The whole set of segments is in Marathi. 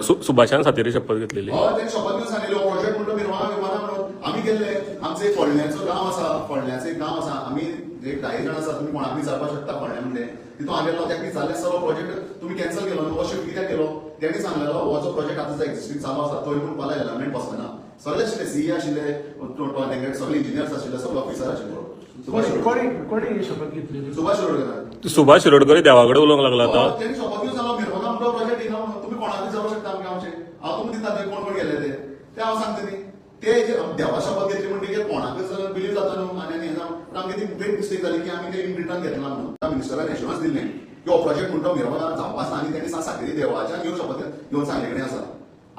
सुभाषान सातेरी शपथ घेतलेली. त्यांनी शपथ घेऊन सांगितले प्रोजेक्ट म्हणतो निर्माण म्हणून आम्ही गेले. आमचं एक फोडण्याचं गाव आसा, फोडण्याचं एक गाव आसा. आम्ही एक 10 जाण आसा, तुम्ही कोणाक विचारपाक शकता फोडण्या म्हणजे तितून हांव गेलो. त्याक विचारले सर हो प्रोजेक्ट तुम्ही कॅन्सल केलो न्हू, अशें कित्याक केलो. त्यांनी सांगलेलो हो जो प्रोजेक्ट आतां एक्झिस्टिंग चालू आसा थंय पूण कोला एलिमेंट बसना. सगळे आशिल्ले सीए आशिल्ले, सगळे इंजिनियर्स आशिल्ले, सगळे ऑफिसर आशिल्ले. कोणी शपथ घेतली? सुभाष शिरोडकर. सुभाष शिरोडकर देवाकडे उलोवंक लागला आता. त्यांनी शपथ घेऊन सांगलो निर्माण म्हणतो प्रोजेक्ट येना म्हणून तुम्ही कोणाक विचारू शकता आमकां आमचे. हांव तुमकां दिता कोण कोण गेले ते हांव सांगता न्ही. ते देवा शपथ घेतली म्हणटकीर कोणाकच बिलीव जाता न्हू. आनी आमकां ती ग्रेट मिस्टेक जाली की आमी ते इन रिटर्न घेतला म्हणून मिनिस्टरान एश्युरन्स दिल्लें की हो प्रोजेक्ट म्हणतो निर्माण जावपाच आनी त्यांनी सातेरी देवाच्या घेवन शपथ घेवन सांगले कडेन आसा.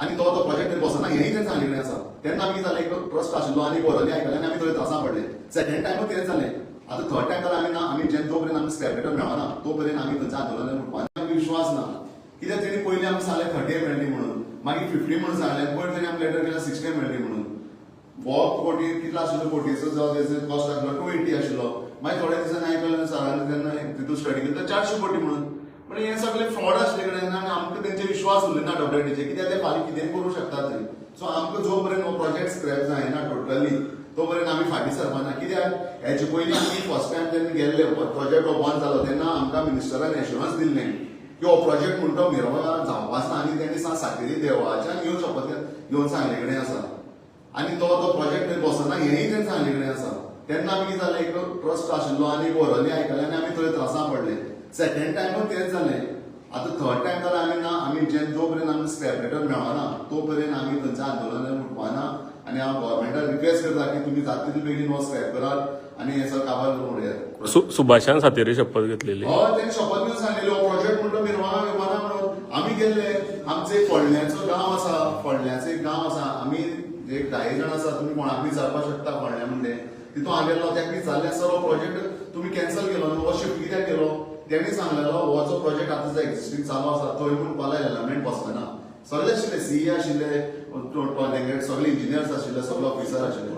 आनी तो प्रोजेक्ट बसना हेंय तें सांगले कडेन आसा. तेन्ना आमी जालें एक ट्रस्ट आशिल्लो आनी बरोवली आयकलें आनी आमी थंय त्रासां पडले. सेकंड टायम तेंच जालें. आतां थर्ड टायम जाल्यार आमी ना, आमी जो पर्यंत आमी स्क्रॅप मेटर मेळना तो पर्यंत आमी थंयच्या आंदोलनान म्हणपाक आमकां विश्वास ना. कित्याक तेणी पयलीं आमी सांगलें 30 मेळटली म्हणून, मागीर 50 म्हणून सांगलें, पयर तेणी आमी लेटर केलें 60 मेळटली म्हणून. हो कोटी कितलो आशिल्लो कोटीचो जो कॉस्ट आशिल्लो 280 आशिल्लो. मागीर थोड्या दिसांनी आयकलें सरान तेन्ना तितून स्टडी केली 400 कोटी म्हणून. पण हे सगळे फ्रॉड आसले कडेन आनी आमकां तेंचे विश्वास उरले ना डब्ल्यूटीचे, कित्याक ते फाल्यां कितेंय करूं शकतात थंय. सो आमकां जो पर्यंत हो प्रोजेक्ट स्क्रॅप जायना टोटली तो पर्यंत आमी फाटीं सरपाना. कित्याक हेचे पयलीं आमी फर्स्ट टायम जेन्ना गेल्ले प्रोजेक्ट हो बंद जालो तेन्ना आमकां मिनिस्टरान एश्युरन्स दिल्लें की हो प्रोजेक्ट म्हणतो निर्माण जावपाच ना आनी तेणी सातेरी देवाच्यान घेवन शपथ घेवन सांगले कडेन आसा. आनी तो प्रोजेक्ट बसना हेंय तेणी सांगले कडेन आसा. तेन्ना आमी कितें जालें एक ट्रस्ट आशिल्लो आनी बरोवली आयकलें आनी आमी थंय त्रासां पडले. सेकंड टायम तेंच जालें. आतां थर्ड टायम जाल्यार आमी ना, आमी जो पर्यंत आमी स्क्रॅप मेटर मेळना तो पर्यंत आमी थंयच्या आंदोलनान उठपाना. आनी हांव गव्हर्मेंटाक रिक्वेस्ट करता की तुमी जाता तितले बेगीन हो स्क्रॅप करात आनी हे सगळं काबार करून उडयात. सुभाषान सातेरी शपथ घेतलेली. त्यांनी शपथ घेवन सांगितले हो प्रोजेक्ट म्हणतो निर्माण म्हणून आमी गेले. आमचं एक फोडण्याचो गाव आसा, फोडण्याचो एक गाव आसा. आमी एक 10 जाण आसा, तुम्ही कोणाक विचारपाक शकता फोडण्या म्हणजे तितून हांव गेलो. त्याक विचारलें सर हो प्रोजेक्ट तुम्ही कॅन्सल केलो न्हू, हो शिफ्ट कित्याक केलो. त्यांनी सांगलेलो हो जो प्रोजेक्ट आतां एक्झिस्टिंग चालू आसा थंय पूण कोला एलिमेंट बसना. सगळे आशिल्ले सीए आशिल्ले, सगळे इंजिनियर्स आशिल्ले, सगळे ऑफिसर आशिल्ले.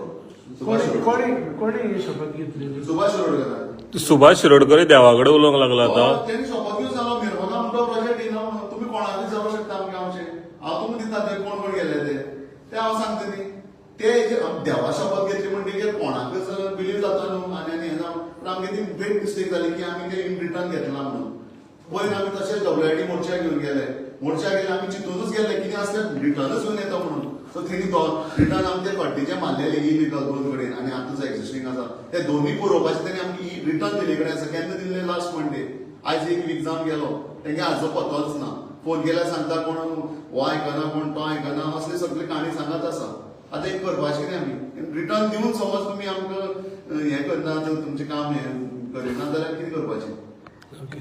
कोणी शपथ घेतली? सुभाष शिरोडकर. सुभाष शिरोडकर देवाकडे उलोवंक लागला आता. त्यांनी शपथ घेऊन सांगलो निर्माण म्हणतो प्रोजेक्ट येना म्हणून तुम्ही कोणाक विचारू शकता आमकां आमचे. हांव तुमकां दिता ते कोण कोण गेले ते हांव सांगता न्ही. ते देवा शपथ घेतली म्हणटकीर कोणाकच बिलीव जाता न्हू. आनी हे जावन पण आमगे ती ग्रेट मिस्टेक जाली की आमी ते इन रिटर्न घेतला म्हणून. पयर आमी तशेंच डब्ल्यूआयटी मोर्चा घेवन गेले. मोर्चा गेले आमी चिंतूनच गेले कितें आसलें रिटर्नच घेवन येता म्हणून. सो तेणी तो रिटर्न आमी ते फड्डीचे मारलेले इलिगल दोन कडेन आनी आतां जो एक्झिस्टिंग आसा ते दोनूय पुरोवपाचे तेणी आमकां रिटर्न दिले कडेन आसा. केन्ना दिल्ले लास्ट मंडे. आयज एक वीक जावन गेलो तेंगे हाजो पत्तोच ना. फोन केल्यार सांगता कोण हो आयकना कोण तो आयकना असली सगळी काणी सांगत आसा. आतां एक करपाचें न्ही आमी रिटर्न दिवन समज तुमी आमकां हें करना तुमचें काम हें करिना जाल्यार कितें करपाचें. ओके.